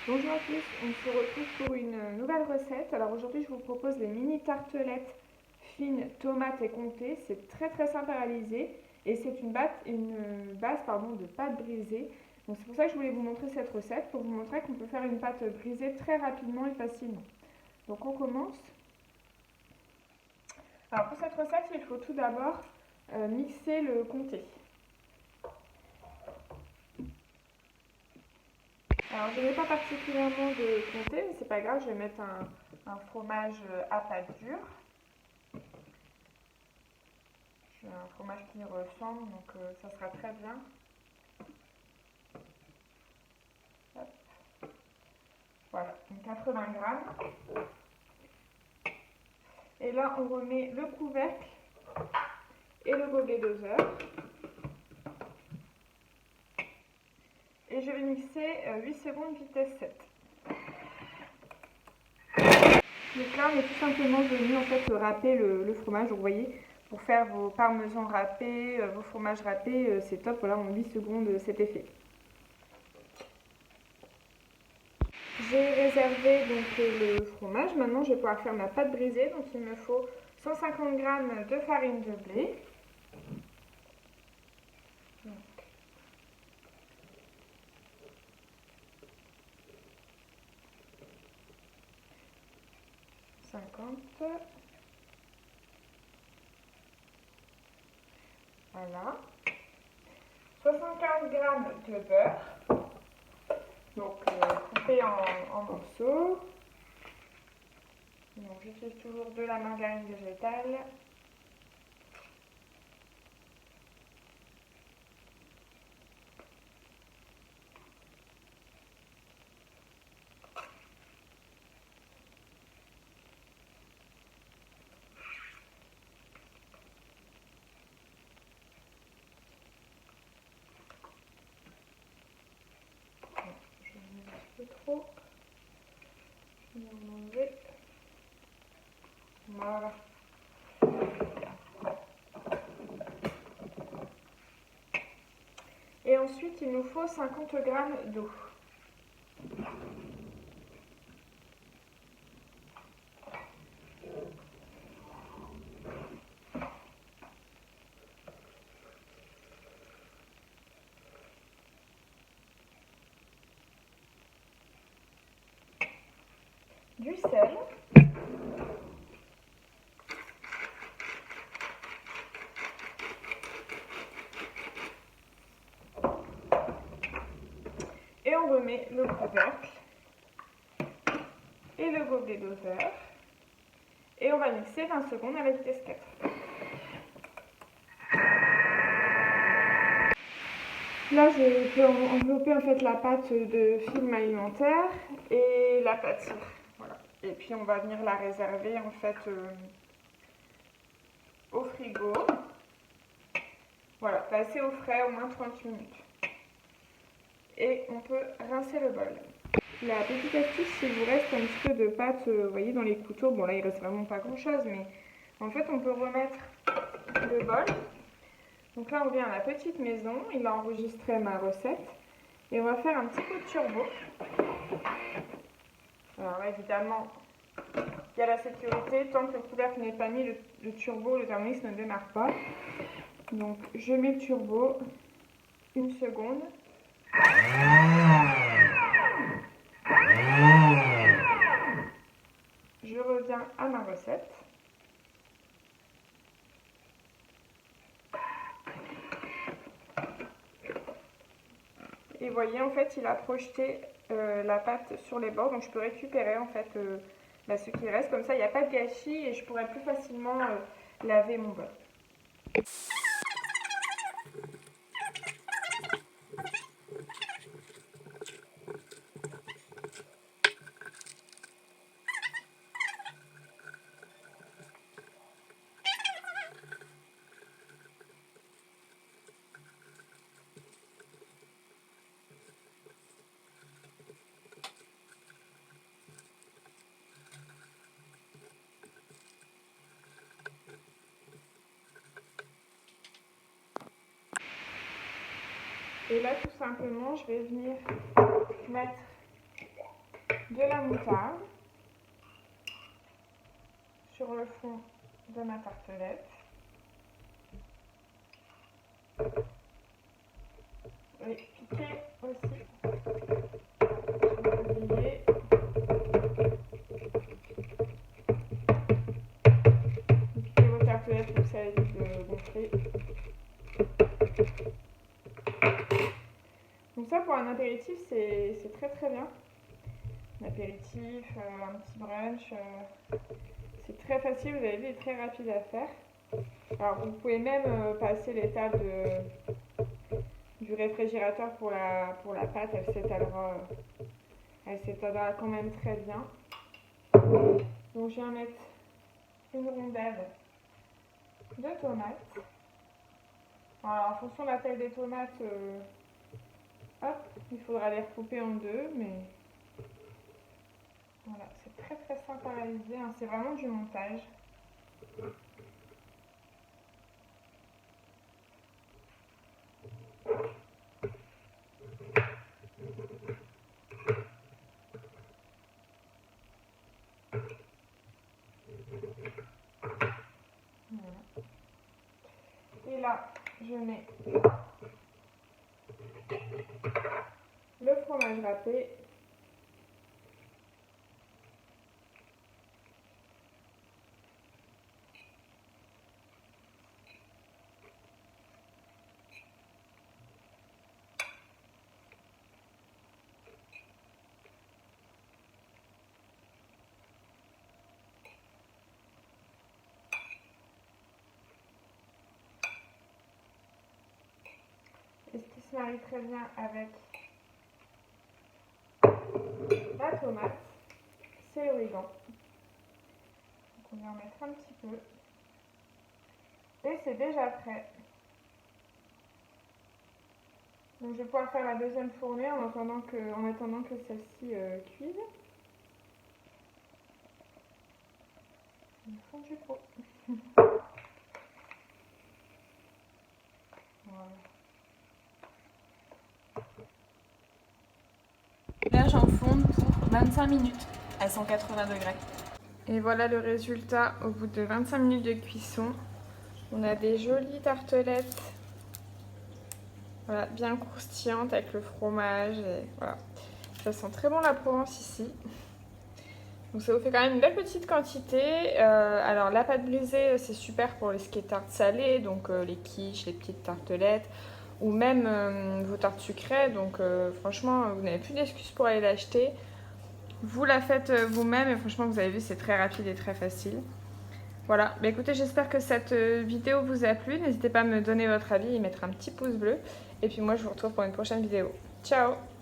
Bonjour à tous, on se retrouve pour une nouvelle recette. Alors aujourd'hui je vous propose les mini tartelettes fines tomates et comté. C'est très simple à réaliser et c'est une base de pâte brisée. Donc c'est pour ça que je voulais vous montrer cette recette, pour vous montrer qu'on peut faire une pâte brisée très rapidement et facilement. Donc on commence. Alors pour cette recette il faut tout d'abord mixer le comté. Alors je n'ai pas particulièrement de comté, mais c'est pas grave, je vais mettre un fromage à pâte dure. J'ai un fromage qui y ressemble, donc ça sera très bien. Hop. Voilà, donc 80 grammes. Et là, on remet le couvercle et le gobelet doseur. Et je vais mixer 8 secondes vitesse 7. Donc là, on est tout simplement venu râper le fromage. Donc, vous voyez, pour faire vos parmesans râpés, vos fromages râpés, c'est top. Voilà, en 8 secondes, c'est fait. J'ai réservé donc le fromage. Maintenant, je vais pouvoir faire ma pâte brisée. Donc, il me faut 150 g de farine de blé. Donc, 50. Voilà. 75 g de beurre. Donc, coupé en morceaux. Donc, j'utilise toujours de la margarine végétale. Je mets un petit peu trop. Je vais en enlever. Voilà. Et ensuite, il nous faut 50 g d'eau. Du sel. Et on remet le couvercle et le gobelet doseur. Et on va mixer 20 secondes à la vitesse 4. Là, je peux envelopper la pâte de film alimentaire et la pâtir. Voilà. Et puis on va venir la réserver au frigo. Voilà, passer au frais au moins 30 minutes. Et on peut rincer le bol. La petite astuce, s'il vous reste un petit peu de pâte, vous voyez, dans les couteaux, bon là il reste vraiment pas grand chose, mais en fait on peut remettre le bol. Donc là on vient à la petite maison, il a enregistré ma recette. Et on va faire un petit coup de turbo. Alors là, évidemment, il y a la sécurité, tant que le couvercle n'est pas mis, le turbo, le thermomix ne démarre pas. Donc je mets le turbo, 1 seconde. Je reviens à ma recette. Et vous voyez, en fait, il a projeté la pâte sur les bords. Donc je peux récupérer ce qui reste. Comme ça, il n'y a pas de gâchis et je pourrai plus facilement laver mon bol. Et là, tout simplement, je vais venir mettre de la moutarde sur le fond de ma tartelette. Et piquer aussi. Je vais oublier. Piquez vos tartelettes pour que ça évite de gonfler. Donc ça pour un apéritif c'est très très bien. Un apéritif, un petit brunch, c'est très facile, vous avez vu, et très rapide à faire. Alors vous pouvez même passer l'étape du réfrigérateur pour la pâte, elle s'étalera quand même très bien. Donc je viens mettre une rondelle de tomates. Alors en fonction de la taille des tomates, hop, il faudra les recouper en deux, mais voilà, c'est très très simple à réaliser, hein, c'est vraiment du montage. Voilà. Et là, je mets le fromage râpé. Et ce qui se marie très bien avec la tomate, c'est l'origan. Donc on va en mettre un petit peu. Et c'est déjà prêt. Donc je vais pouvoir faire la deuxième fournée en attendant que celle-ci cuise. Le fond du pot. Voilà. Là, j'enfonce pour 25 minutes à 180 degrés. Et voilà le résultat au bout de 25 minutes de cuisson. On a des jolies tartelettes, voilà, bien croustillantes avec le fromage. Et voilà. Ça sent très bon la Provence ici. Donc ça vous fait quand même une belle petite quantité. Alors la pâte brisée, c'est super pour ce qui est tarte salée, donc les quiches, les petites tartelettes, ou même vos tartes sucrées. Donc franchement, vous n'avez plus d'excuses pour aller l'acheter. Vous la faites vous-même et franchement, vous avez vu, c'est très rapide et très facile. Voilà, bah écoutez, j'espère que cette vidéo vous a plu. N'hésitez pas à me donner votre avis et mettre un petit pouce bleu. Et puis moi, je vous retrouve pour une prochaine vidéo. Ciao!